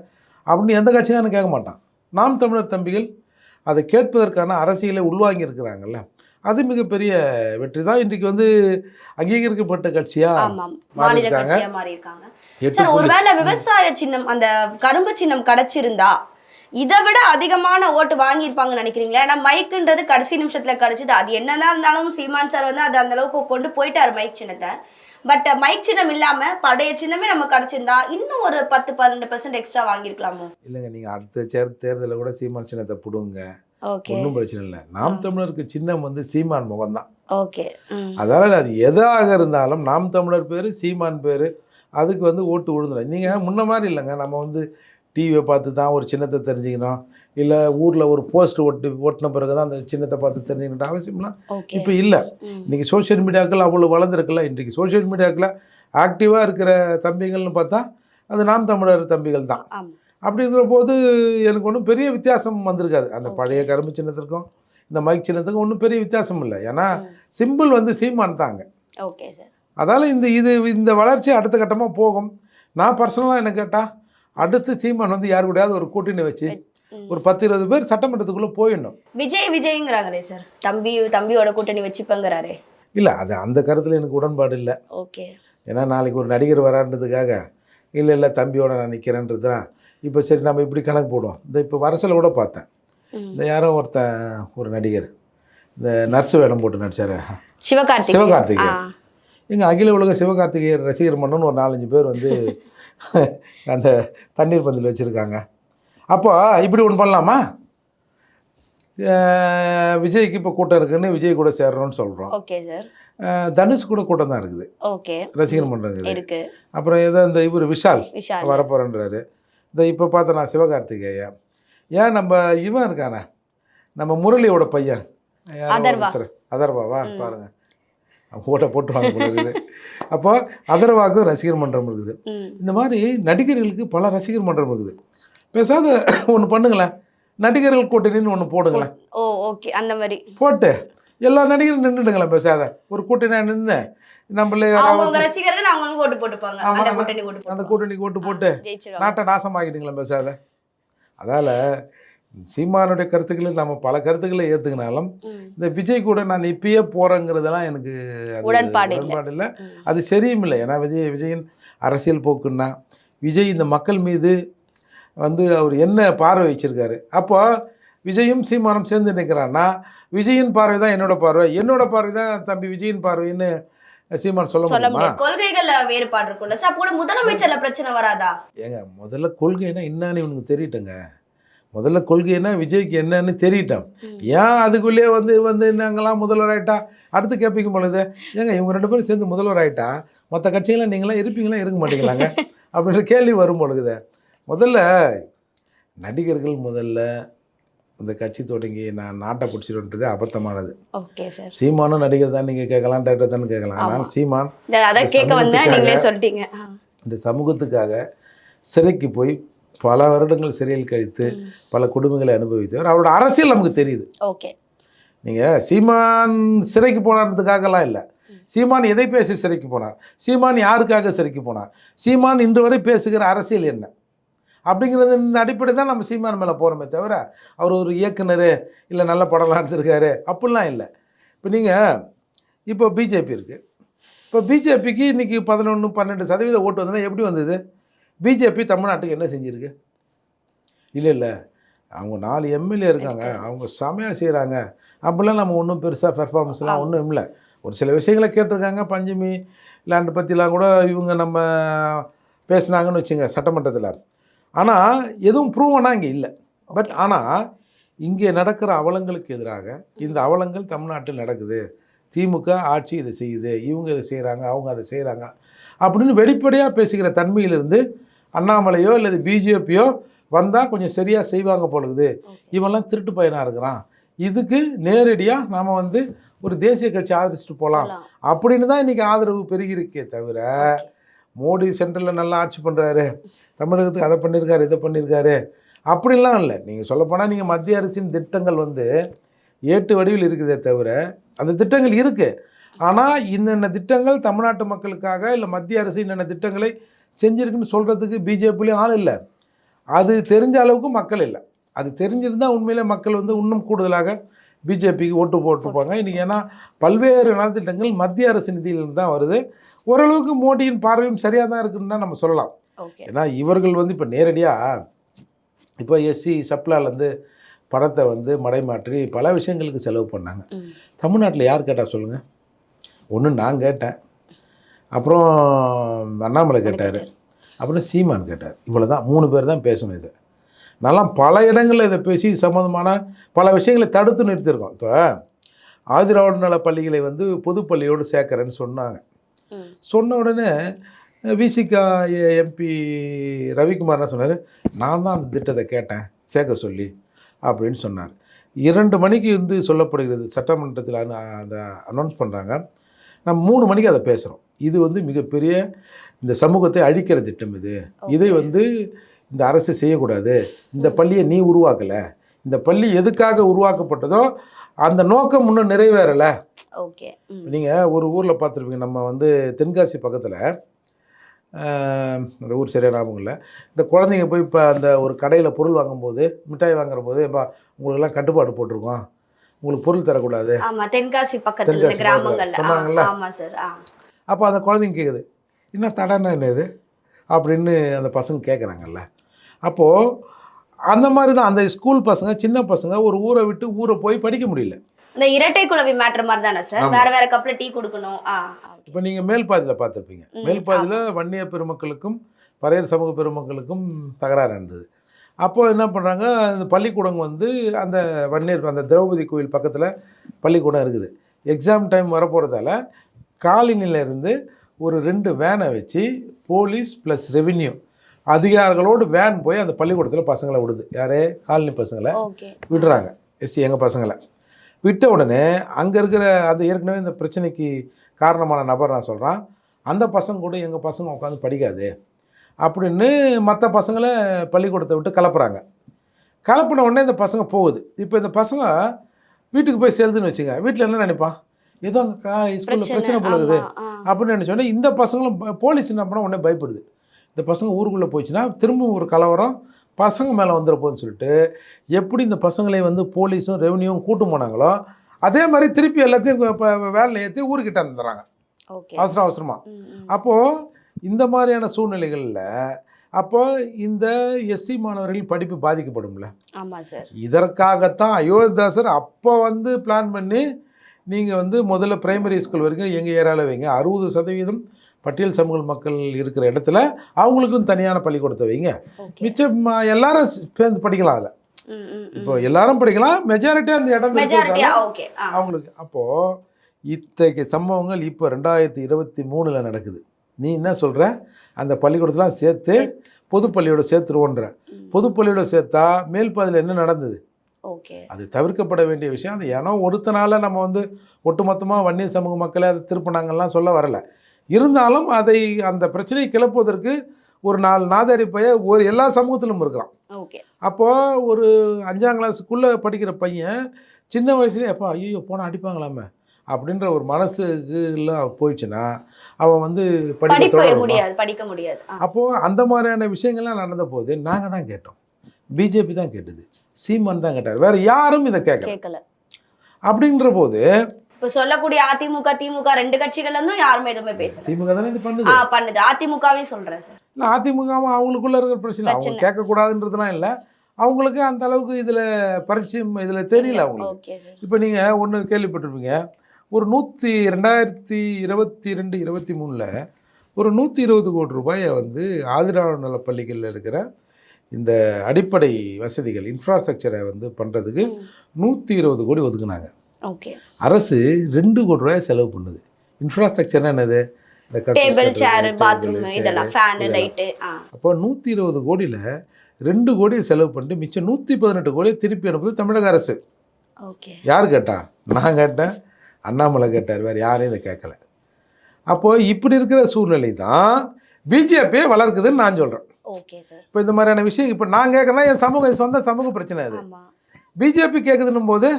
அப்படின்னு எந்த கட்சியும் கேட்க மாட்டான். நாம் தமிழர் தம்பிகள் அதை கேட்பதற்கான அரசியலை உள்வாங்கி இருக்கிறாங்கல்ல, அது மிகப்பெரிய வெற்றி தான். இன்றைக்கு வந்து அங்கீகரிக்கப்பட்ட கட்சியாக மாறியிருக்காங்க. ஒருவேளை விவசாய சின்னம் அந்த கரும்பு சின்னம் கிடைச்சிருந்தா இதை விட அதிகமான ஓட்டு வாங்கியிருப்பாங்கன்னு நினைக்கிறீங்களா? ஏன்னா மைக்குன்றது கடைசி நிமிஷத்துல கிடைச்சது. அது என்னதான் இருந்தாலும் சீமான் சார் வந்து அது அந்த அளவுக்கு கொண்டு போயிட்டாரு மைக் சின்னத்தை. பட் மைக் சின்னம் இல்லாம பழைய சின்னமே நம்ம கிடைச்சிருந்தா இன்னும் ஒரு 10-12% எக்ஸ்ட்ரா வாங்கியிருக்கலாமோ? இல்லைங்க, நீங்க அடுத்த தேர்தலில் கூட சீமான் சின்னத்தை பிடுங்க, ஒன்றும் பிரச்சனை இல்லை. நாம் தமிழருக்கு சின்னம் வந்து சீமான் முகம் தான். அதனால அது எதாக இருந்தாலும் நாம் தமிழர் பேர், சீமான் பேர், அதுக்கு வந்து ஓட்டு விழுந்துடும். நீங்கள் முன்ன மாதிரி இல்லைங்க, நம்ம வந்து டிவியை பார்த்து தான் ஒரு சின்னத்தை தெரிஞ்சுக்கணும், இல்லை ஊரில் ஒரு போஸ்ட் ஓட்டின பிறகு தான் அந்த சின்னத்தை பார்த்து தெரிஞ்சுக்கணும் அவசியம்லாம் இப்போ இல்லை. இன்றைக்கி சோஷியல் மீடியாக்கள் அவ்வளோ வளர்ந்துருக்குல்ல. இன்றைக்கி சோஷியல் மீடியாக்களில் ஆக்டிவாக இருக்கிற தம்பிகள்னு பார்த்தா அது நாம் தமிழர் தம்பிகள் தான். அப்படிங்கிற போது எனக்கு ஒன்றும் பெரிய வித்தியாசம் வந்திருக்காது. அந்த பழைய கரும்பு சின்னத்திற்கும் இந்த மைக் சின்னத்துக்கும் ஒன்றும் பெரிய வித்தியாசம் இல்லை. ஏன்னா சிம்பிள் வந்து சீமான் தாங்க. Okay sir. அதால் இந்த வளர்ச்சி அடுத்த கட்டமாக போகும். நான் பர்சனலாக என்ன கேட்டால் அடுத்து சீமான் வந்து யாரு கூடயாவது ஒரு கூட்டணி வச்சு ஒரு 10-20 பேர் சட்டமன்றத்துக்குள்ளே போயிடணும். விஜய்ங்கிறாங்களே சார், தம்பியோட கூட்டணி வச்சுப்பங்கிறாரு. இல்லை, அது அந்த கருத்தில் எனக்கு உடன்பாடு இல்லை. ஓகே. ஏன்னா நாளைக்கு ஒரு நடிகர் வரான்றதுக்காக இல்லை தம்பியோட நான் நிற்கிறேன்றது தான். இப்போ சரி நம்ம இப்படி கணக்கு போடுவோம். இந்த இப்போ வரசில் கூட பார்த்தேன், இந்த யாரோ ஒரு நடிகர் இந்த நர்ஸு வேடம் போட்டு நடிச்சார், சிவகார்த்திகேயன். எங்கள் அகில உலக சிவகார்த்திகேயன் ரசிகர் மன்னன்னு ஒரு 4-5 பேர் வந்து அந்த தண்ணீர் பந்தல் வச்சுருக்காங்க. அப்போ இப்படி ஒன்று பண்ணலாமா? விஜய்க்கு இப்போ கூட்டம் இருக்குன்னு விஜய் கூட சேர்றோன்னு சொல்கிறோம். Okay sir. தனுஷ் கூட கூட்டம் தான் இருக்குது. ஓகே. ரசிகர் மன்றம் இருக்கு. அப்புறம் ஏதோ இந்த இவர் விஷால் வரப்போகிறேன்றாரு. இந்த இப்போ பார்த்தா நான் சிவகார்த்திகேயன், ஏன் நம்ம இவன் இருக்கானே நம்ம முரளியோட பையன் அதர்வாவா பாருங்க, ஓட்டை போட்டுருவாங்க போல இருக்குது. அப்போ அதர்வாக்கும் ரசிகர் மன்றம் இருக்குது. இந்த மாதிரி நடிகர்களுக்கு பல ரசிகர் மன்றம் இருக்குது. பேசாத ஒன்று பண்ணுங்களேன், நடிகர்கள் கூட்டணின்னு ஒன்று போடுங்களேன். ஓ ஓகே, அந்த மாதிரி போட்டு எல்லா நடிகரும் நின்றுடுங்களேன். பேசாத ஒரு கூட்டணியாக நின்று நம்மளே அவங்க ரசிகர்கள் அவங்க ஓட்டு போட்டுப்பாங்க, அந்த கூட்டணிக்கு ஓட்டு போட்டு நாட்டை நாசமாக்கிட்டுங்களேன். பேசாத. அதால் சீமானுடைய கருத்துக்களை நம்ம பல கருத்துக்களை ஏற்றுக்கினாலும் இந்த விஜய் கூட நான் இப்பயே போகிறேங்கிறதெல்லாம் எனக்கு உடன்பாடு இல்லை. அது சரியும் இல்லை. ஏன்னா விஜயின் அரசியல் போக்குன்னா விஜய் இந்த மக்கள் மீது வந்து அவர் என்ன பார்வை வச்சிருக்காரு. அப்போ விஜயும் சீமானும் சேர்ந்து நிற்கிறான்னா விஜயின் பார்வை தான் என்னோட பார்வை தான் தம்பி விஜயின் பார்வைன்னு சீமான் சொல்ல முடியுமா? கொள்கைகள் வேறுபாடு இருக்கும்ல சார், அப்போ முதலமைச்சர்ல பிரச்சனை வராதா? ஏங்க முதல்ல கொள்கைன்னா என்னன்னு இவனுக்கு தெரியட்டுங்க. முதல்ல கொள்கைன்னா விஜய்க்கு என்னன்னு தெரியட்டோம். ஏன் அதுக்குள்ளேயே வந்து நாங்களாம் முதல்வர் ஆகிட்டா அடுத்து கேட்பிங்க பொழுது, ஏங்க இவங்க 2 பேரும் சேர்ந்து முதல்வர் ஆகிட்டா மற்ற கட்சிகளாம் நீங்களாம் இருப்பீங்களா இருக்க மாட்டீங்களாங்க அப்படின்ற கேள்வி வரும் பொழுது, முதல்ல நடிகர்கள் முதல்ல இந்த கட்சி தொடங்கி நான் நாட்டை பிடிச்சிடுன்றது அபத்தமானது. சீமானும் நடிகர் தான் நீங்கள் கேட்கலாம், டேரக்டர் தான் கேட்கலாம். ஆனால் சீமான் இந்த சமூகத்துக்காக சிறைக்கு போய் பல வருடங்கள் சிறையில் கழித்து பல கொடுமைகளை அனுபவித்தவர். அவரோட அரசியல் நமக்கு தெரியுது. நீங்கள் சீமான் சிறைக்கு போனார்ன்றதுக்காகலாம் இல்லை. சீமான் எதை பேசி சிறைக்கு போனார், சீமான் யாருக்காக சிறைக்கு போனார், சீமான் இன்று வரை பேசுகிற அரசியல் என்ன அப்படிங்கிறது அடிப்படை தான் நம்ம சீமான் மேலே போகிறோமே தவிர அவர் ஒரு இயக்குனர் இல்லை நல்ல படம்லாம் எடுத்திருக்காரு அப்படிலாம் இல்லை. இப்போ பிஜேபி இருக்குது. இப்போ பிஜேபிக்கு இன்றைக்கி 11-12% ஓட்டு வந்ததுன்னா எப்படி வந்தது? பிஜேபி தமிழ்நாட்டுக்கு என்ன செஞ்சுருக்கு? இல்லை அவங்க 4 எம்எல்ஏ இருக்காங்க, அவங்க செமையாக செய்கிறாங்க அப்படிலாம் நம்ம ஒன்றும் பெருசாக பெர்ஃபார்மன்ஸ்லாம் ஒன்றும் இல்லை. ஒரு சில விஷயங்களை கேட்டிருக்காங்க. பஞ்சமி லேண்டு பற்றிலாம் கூட இவங்க நம்ம பேசுனாங்கன்னு வச்சுங்க சட்டமன்றத்தில். ஆனால் எதுவும் ப்ரூவனாக இங்கே இல்லை. பட் ஆனால் இங்கே நடக்கிற அவலங்களுக்கு எதிராக இந்த அவலங்கள் தமிழ்நாட்டில் நடக்குது, திமுக ஆட்சி இதை செய்யுது, இவங்க இதை செய்கிறாங்க, அவங்க அதை செய்கிறாங்க அப்படின்னு வெளிப்படையாக பேசுகிற தன்மையிலிருந்து அண்ணாமலையோ அல்லது பிஜேபியோ வந்தால் கொஞ்சம் சரியாக செய்வாங்க போலுக்குது, இவெல்லாம் திருட்டு பையனாக இருக்கிறான், இதுக்கு நேரடியாக நாம் ஒரு தேசிய கட்சி ஆதரிச்சுட்டு போகலாம் அப்படின்னு தான் இன்றைக்கி ஆதரவு பெருகிருக்கே தவிர மோடி சென்ட்ரலில் நல்லா ஆட்சி பண்ணுறாரு, தமிழகத்துக்கு அதை பண்ணியிருக்காரு இதை பண்ணியிருக்காரு அப்படிலாம் இல்லை. நீங்கள் சொல்லப்போனால் நீங்கள் மத்திய அரசின் திட்டங்கள் ஏட்டு வடிவில் இருக்குதே தவிர அந்த திட்டங்கள் இருக்குது. ஆனால் இன்னென்ன திட்டங்கள் தமிழ்நாட்டு மக்களுக்காக இல்லை மத்திய அரசு இன்னென்ன திட்டங்களை செஞ்சுருக்குன்னு சொல்கிறதுக்கு பிஜேபிலையும் ஆள் இல்லை. அது தெரிஞ்ச அளவுக்கு மக்கள் இல்லை. அது தெரிஞ்சிருந்தால் உண்மையிலே மக்கள் இன்னும் கூடுதலாக பிஜேபிக்கு ஓட்டு போட்டிருப்பாங்க. இன்றைக்கி ஏன்னா பல்வேறு நலத்திட்டங்கள் மத்திய அரசு நிதியிலிருந்து தான் வருது. ஓரளவுக்கு மோடியின் பார்வையும் சரியாக தான் இருக்குன்னு தான் நம்ம சொல்லலாம். ஏன்னா இவர்கள் இப்போ நேரடியாக இப்போ எஸ்சி சப்ளாலேருந்து பணத்தை மடைமாற்றி பல விஷயங்களுக்கு செலவு பண்ணாங்க. தமிழ்நாட்டில் யார் கேட்டால் சொல்லுங்கள்? ஒன்று நான் கேட்டேன், அப்புறம் அண்ணாமலை கேட்டார், அப்புறம் சீமான் கேட்டார். இவ்வளோ தான் 3 பேர் தான் பேசணும். இது நல்லா பல இடங்களில் இதை பேசி சம்மந்தமான பல விஷயங்களை தடுத்து நிறுத்தியிருக்கோம். இப்போ ஆதிராவிட நல பள்ளிகளை பொதுப்பள்ளியோடு சேர்க்குறேன்னு சொன்னாங்க. சொன்ன உடனே விசிகா எம்பி ரவிக்குமார் என்ன சொன்னார், நான் தான் அந்த திட்டத்தை கேட்டேன் சேர்க்க சொல்லி அப்படின்னு சொன்னார். 2 மணிக்கு சொல்லப்படுகிறது சட்டமன்றத்தில் அதை அனௌன்ஸ் பண்ணுறாங்க. நம்ம 3 மணிக்கு அதை பேசுகிறோம். இது மிகப்பெரிய இந்த சமூகத்தை அழிக்கிற திட்டம். இதை இந்த அரசு செய்யக்கூடாது. இந்த பள்ளியை நீ உருவாக்கலை, இந்த பள்ளி எதுக்காக உருவாக்கப்பட்டதோ அந்த நோக்கம் இன்னும் நிறைவேறலை. நீங்கள் ஒரு ஊரில் பார்த்துருப்பீங்க, நம்ம தென்காசி பக்கத்தில் அந்த ஊர் சரியாக ஞாபகம் இல்லை. இந்த குழந்தைங்க போய் இப்போ அந்த ஒரு கடையில் பொருள் வாங்கும்போது, மிட்டாய் வாங்குற போது, இப்போ உங்களுக்கெல்லாம் கட்டுப்பாடு போட்டிருக்கோம், உங்களுக்கு பொருள் தரக்கூடாது, தென்காசி பக்கத்தில் சொன்னாங்கல்ல. அப்போ அந்த குழந்தைங்க கேட்குது, என்ன தடனா என்ன இது அப்படின்னு அந்த பசங்க கேட்குறாங்கல்ல. அப்போது அந்த மாதிரி தான் அந்த ஸ்கூல் பசங்க, சின்ன பசங்க ஒரு ஊரை விட்டு ஊரை போய் படிக்க முடியல. இந்த இரட்டை குழவி மேட்டர் மாதிரி தானே சார், வேற வேற கப்பில் டீ கொடுக்கணும். இப்போ நீங்கள் மேல்பாதியில் பார்த்துருப்பீங்க, மேல்பாதியில் வன்னிய பெருமக்களுக்கும் பறையர் சமூக பெருமக்களுக்கும் தகராறு இருந்தது. அப்போது என்ன பண்ணுறாங்க, அந்த பள்ளிக்கூடம் அந்த வன்னியர் அந்த திரௌபதி கோயில் பக்கத்தில் பள்ளிக்கூடம் இருக்குது. எக்ஸாம் டைம் வரப்போகிறதால காலனியிலேருந்து ஒரு 2 வேனை வச்சு போலீஸ் ப்ளஸ் ரெவின்யூ அதிகாரிகளோடு வேன் போய் அந்த பள்ளிக்கூடத்தில் பசங்களை விடுது. யாரே காலனி பசங்களை விடுறாங்க, எஸ்சி எங்கள் பசங்களை விட்ட உடனே அங்கே இருக்கிற அந்த ஏற்கனவே இந்த பிரச்சனைக்கு காரணமான நபர் நான் சொல்கிறேன், அந்த பசங்க கூட எங்கள் பசங்க உட்காந்து படிக்காது அப்படின்னு மற்ற பசங்களை பள்ளிக்கூடத்தை விட்டு கிளப்புறாங்க. கிளப்பின உடனே இந்த பசங்க போகுது. இப்போ இந்த பசங்க வீட்டுக்கு போய் சேருதுன்னு வச்சுங்க, வீட்டில் என்ன நினைப்பான், ஏதோ அங்கே ஸ்கூலில் பிரச்சனை போடுது அப்படின்னு நினச்சோடனே இந்த பசங்களும் போலீஸ் என்ன பண்ணால் உடனே பயப்படுது. இந்த பசங்க ஊருக்குள்ளே போயிடுச்சுன்னா திரும்பவும் ஒரு கலவரம் பசங்க மேலே வந்துருப்போன்னு சொல்லிட்டு எப்படி இந்த பசங்களை வந்து போலீஸும் ரெவன்யூவும் கூட்டு போனாங்களோ அதே மாதிரி திருப்பி எல்லாத்தையும் இப்போ வேனில் ஏற்றி ஊருக்கிட்ட இருந்துடுறாங்க அவசர அவசரமாக. அப்போது இந்த மாதிரியான சூழ்நிலைகளில் அப்போ இந்த எஸ்சி மாணவர்கள் படிப்பு பாதிக்கப்படும்ல. ஆமாம் சார். இதற்காகத்தான் அயோத்திதாசர் அப்போ வந்து பிளான் பண்ணி நீங்கள் வந்து முதல்ல பிரைமரி ஸ்கூல் வரைக்கும் எங்கள் ஏரியாவில் வைங்க, 60% பட்டியல் சமூக மக்கள் இருக்கிற இடத்துல அவங்களுக்கும் தனியான பள்ளிக்கூடத்தை வைங்க, மிச்சம் எல்லாரும் சேர்ந்து படிக்கலாம். அதில் இப்போ எல்லாரும் படிக்கலாம், மெஜாரிட்டியாக அந்த இடம் அவங்களுக்கு. அப்போது இத்தகைய சம்பவங்கள் இப்போ 2023 நடக்குது. நீ என்ன சொல்கிற, அந்த பள்ளிக்கூடத்தெலாம் சேர்த்து பொதுப்பள்ளியோட சேர்த்துருவோன்ற, பொதுப்பள்ளியோட சேர்த்தா மேல்பாதையில் என்ன நடந்தது? அது தவிர்க்கப்பட வேண்டிய விஷயம். அது ஏன்னா ஒருத்தனால நம்ம வந்து ஒட்டுமொத்தமாக வன்னிய சமூக மக்களை அதை திருப்பினாங்கலாம் சொல்ல வரலை. இருந்தாலும் அதை அந்த பிரச்சனையை கிளப்புவதற்கு ஒரு 4 நாதாரி பையன் ஒரு எல்லா சமூகத்திலும் இருக்கிறான். அப்போது ஒரு 5ஆம் கிளாஸுக்குள்ளே படிக்கிற பையன் சின்ன வயசுலேயே எப்போ ஐயோ போனால் அடிப்பாங்களாமே அப்படின்ற ஒரு மனசுக்கு எல்லாம் போயிடுச்சுன்னா அவன் வந்து படிக்க முடியாது. அப்போது அந்த மாதிரியான விஷயங்கள்லாம் நடந்த போது நாங்கள் தான் கேட்டோம், பிஜேபி தான் கேட்டது, சீமான் தான் கேட்டார், வேற யாரும் இதை கேட்கல. அப்படின்ற போது இப்போ சொல்லக்கூடிய அதிமுக திமுக 2 கட்சிகள் இருந்தும் யாருமே எதுவுமே பேசல. திமுக தானே இது பண்ணுது. அதிமுகவையும் சொல்றேன் சார். இல்லை, அதிமுகவும் அவங்களுக்குள்ள இருக்கிற பிரச்சனை அவங்க கேட்கக்கூடாதுன்றதுலாம் இல்லை, அவங்களுக்கு அந்த அளவுக்கு இதில் பரிச்சயம் இதில் தெரியல அவங்களுக்கு. இப்போ நீங்கள் ஒன்று கேள்விப்பட்டிருப்பீங்க, ஒரு 2022-23 ஒரு 120 கோடி ரூபாயை வந்து ஆதிராவிட நல பள்ளிகளில் இருக்கிற இந்த அடிப்படை வசதிகள் இன்ஃப்ராஸ்ட்ரக்சரை வந்து பண்ணுறதுக்கு 120 கோடி ஒதுக்குனாங்க. அரசு 2 கோடி ரூபாய் செலவு பண்ணுது. இன்ஃப்ராஸ்ட்ரக்சர்னா என்னது? அப்போ 120 கோடியில் 2 கோடி செலவு பண்ணிட்டு மிச்சம் 118 கோடியை திருப்பி அனுப்புது தமிழக அரசு. யார் கேட்டா? நான் கேட்டேன், அண்ணாமலை கேட்டார், வேறு யாரையும் இதை கேட்கல. அப்போது இப்படி இருக்கிற சூழ்நிலை தான் பிஜேபியை வளர்க்குதுன்னு நான் சொல்கிறேன். இப்போ இந்த மாதிரியான விஷயம் இப்போ நான் கேட்குறேன்னா என் சொந்த சமூக பிரச்சனை அது. பிஜேபி கேட்குதுன்னும் போது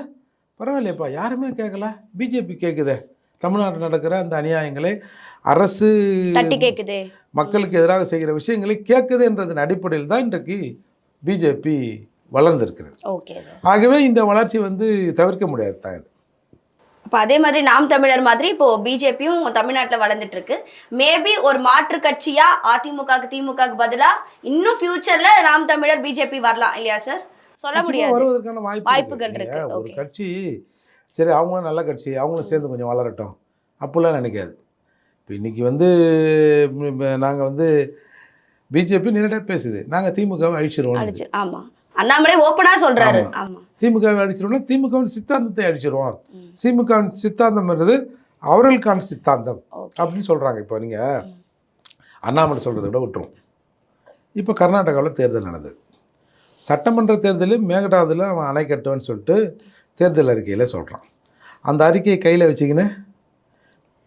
பரவாயில்லையப்பா, யாருமே கேட்கல, பிஜேபி கேட்குது. தமிழ்நாட்டில் நடக்கிற அந்த அநியாயங்களை அரசு கேட்குது, மக்களுக்கு எதிராக செய்கிற விஷயங்களை கேட்குதுன்றதன் அடிப்படையில் தான் இன்றைக்கு பிஜேபி வளர்ந்துருக்கிறது. ஆகவே இந்த வளர்ச்சி வந்து தவிர்க்க முடியாது தான் இது. இப்போ அதே மாதிரி நாம் தமிழர் மாதிரி இப்போ பிஜேபியும் தமிழ்நாட்டில் வளர்ந்துட்டு இருக்கு. மேபி ஒரு மாற்று கட்சியா அதிமுகக்கு திமுகக்கு பதிலா இன்னும் ஃபியூச்சர்ல நாம் தமிழர் பிஜேபி வரலாம் இல்லையா சார்? சொல்ல முடியாது, வருவதற்கான வாய்ப்புகள் இருக்கு. ஒரு கட்சி சரி, அவங்களும் நல்ல கட்சி, அவங்களும் சேர்ந்து கொஞ்சம் வளரட்டும் அப்படிலாம் நினைக்காது. இப்போ இன்றைக்கி வந்து நாங்கள் வந்து பிஜேபி நேரடியாக பேசுது, நாங்கள் திமுகவை அழிச்சிருவோம். ஆமாம், அண்ணாமலை ஓப்பனா சொல்றாரு. ஆமாம், திமுகவை அடிச்சிருவோம், திமுகவின் சித்தாந்தத்தை அடிச்சிருவோம். திமுகவின் சித்தாந்தம்ன்றது அவர்களுக்கான சித்தாந்தம் அப்படின்னு சொல்கிறாங்க. இப்போ நீங்கள் அண்ணாமலை சொல்கிறத விட விட்டுருவோம். இப்போ கர்நாடகாவில் தேர்தல் நடந்தது. சட்டமன்ற தேர்தலில் மேகடாதில் அவன் அணை கட்டுவேன்னு சொல்லிட்டு தேர்தல் அறிக்கையில் சொல்கிறான். அந்த அறிக்கையை கையில் வச்சிக்கின்னு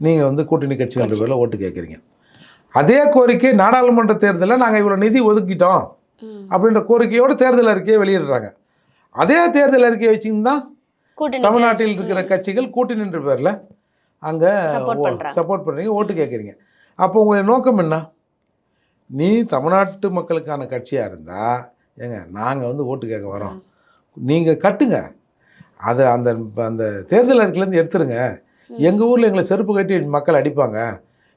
நீங்கள் வந்து கூட்டணி கட்சிகள் பேரில் ஓட்டு கேட்குறீங்க. அதே கோரிக்கை நாடாளுமன்ற தேர்தலில் நாங்கள் இவ்வளோ நிதி ஒதுக்கிட்டோம் அப்படின்ற கோரிக்கையோடு தேர்தல் அறிக்கையை வெளியிடுறாங்க. அதே தேர்தல் அறிக்கையை வச்சுக்கின்னு தான் தமிழ்நாட்டில் இருக்கிற கட்சிகள் கூட்டணி என்ற பேரில் அங்கே சப்போர்ட் பண்ணுறீங்க, ஓட்டு கேட்குறீங்க. அப்போ உங்களுடைய நோக்கம் என்ன? நீ தமிழ்நாட்டு மக்களுக்கான கட்சியாக இருந்தால் ஏங்க நாங்கள் வந்து ஓட்டு கேட்க வரோம், நீங்கள் கட்டுங்க, அதை அந்த அந்த தேர்தல் அறிக்கையிலேருந்து எடுத்துருங்க. எங்கள் ஊரில் எங்களை செருப்பு கட்டி மக்கள் அடிப்பாங்க,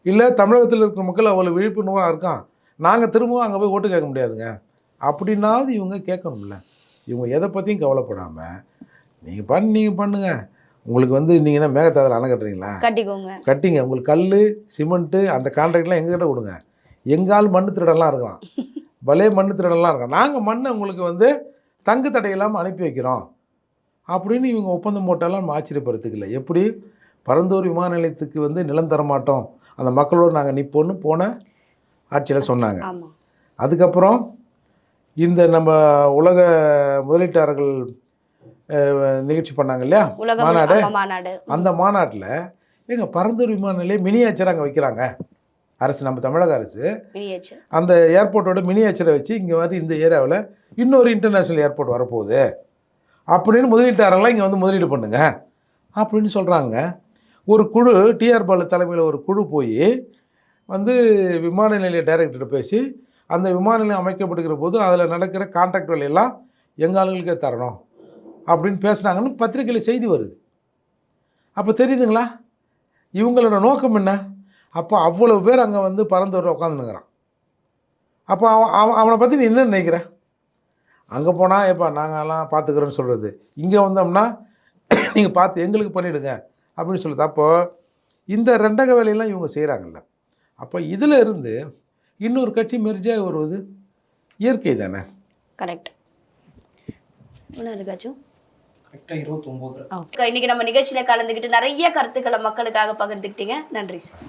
இல்லை தமிழகத்தில் இருக்கிற மக்கள் அவ்வளோ விழிப்புணர்வாக இருக்கான், நாங்கள் திரும்பவும் அங்கே போய் ஓட்டு கேட்க முடியாதுங்க அப்படின்னாவது இவங்க கேட்கணும்ல. இவங்க எதை பற்றியும் கவலைப்படாமல் நீங்கள் பண்ணுங்க. உங்களுக்கு வந்து நீங்கள் என்ன மேகதாதில் அணை கட்டுறீங்களா? கட்டிங்க. உங்களுக்கு கல் சிமெண்ட்டு அந்த கான்ட்ராக்ட்லாம் எங்ககிட்ட கொடுங்க. எங்கால் மண்ணு திருடெல்லாம் இருக்கலாம், பலே மண்ணு திருடெல்லாம் இருக்கலாம், நாங்கள் மண்ணை உங்களுக்கு வந்து தங்கு தடை இல்லாமல் அனுப்பி வைக்கிறோம் அப்படின்னு இவங்க ஒப்பந்தம் போட்டாலும் நம்ம ஆச்சரியப்படுறதுக்கு. எப்படி பரந்தூர் விமான நிலையத்துக்கு வந்து நிலம் தரமாட்டோம், அந்த மக்களோடு நாங்கள் நிற்போன்னு போன ஆட்சியில் சொன்னாங்க. அதுக்கப்புறம் இந்த நம்ம உலக முதலீட்டாளர்கள் நிகழ்ச்சி பண்ணாங்க இல்லையா, மாநாடு. அந்த மாநாட்டில் ஏங்க பரந்தூர் விமான நிலையம் மினியேச்சர் அங்கே வைக்கிறாங்க அரசு, நம்ம தமிழக அரசு மினியேச்சர். அந்த ஏர்போர்ட்டோட மினியேச்சரை வச்சு இங்கே வந்து இந்த ஏரியாவில் இன்னொரு இன்டர்நேஷ்னல் ஏர்போர்ட் வரப்போகுது அப்படின்னு முதலீட்டாரெல்லாம் இங்கே வந்து முதலீடு பண்ணுங்க அப்படின்னு சொல்கிறாங்க. ஒரு குழு டிஆர் பாலு தலைமையில் ஒரு குழு போய் வந்து விமான நிலைய டைரக்டர்கிட்ட பேசி அந்த விமான நிலையம் அமைக்கப்படுகிற போது அதில் நடக்கிற கான்ட்ராக்ட் வேலையெல்லாம் எங்கள் ஆளுங்களுக்கே தரணும் அப்படின்னு பேசுனாங்கன்னு பத்திரிக்கையில் செய்தி வருது. அப்போ தெரியுதுங்களா இவங்களோட நோக்கம் என்ன? அப்போ அவ்வளோ பேர் அங்கே வந்து பரந்தூரில் உட்காந்துனுங்கிறான். அப்போ அவனை பற்றி நீ என்ன நினைக்கிற? அங்கே போனால் எப்போ நாங்கள்லாம் பார்த்துக்குறோன்னு சொல்கிறது, இங்கே வந்தோம்னா நீங்கள் பார்த்து எங்களுக்கு பண்ணிவிடுங்க அப்படின்னு சொல்லுது. அப்போது இந்த ரெண்டக வேலையெல்லாம் இவங்க செய்கிறாங்கல்ல, அப்போ இதில் இருந்து இன்னொரு கட்சி மெர்ஜாக வருவது இயற்கை தானே. கரெக்ட். என்ன இருக்காச்சும் கரெக்டாக 29. இன்னைக்கு நம்ம நிகழ்ச்சியில கலந்துக்கிட்டு நிறைய கருத்துக்களை மக்களுக்காக பகிர்ந்துக்கிட்டீங்க. நன்றி சார்.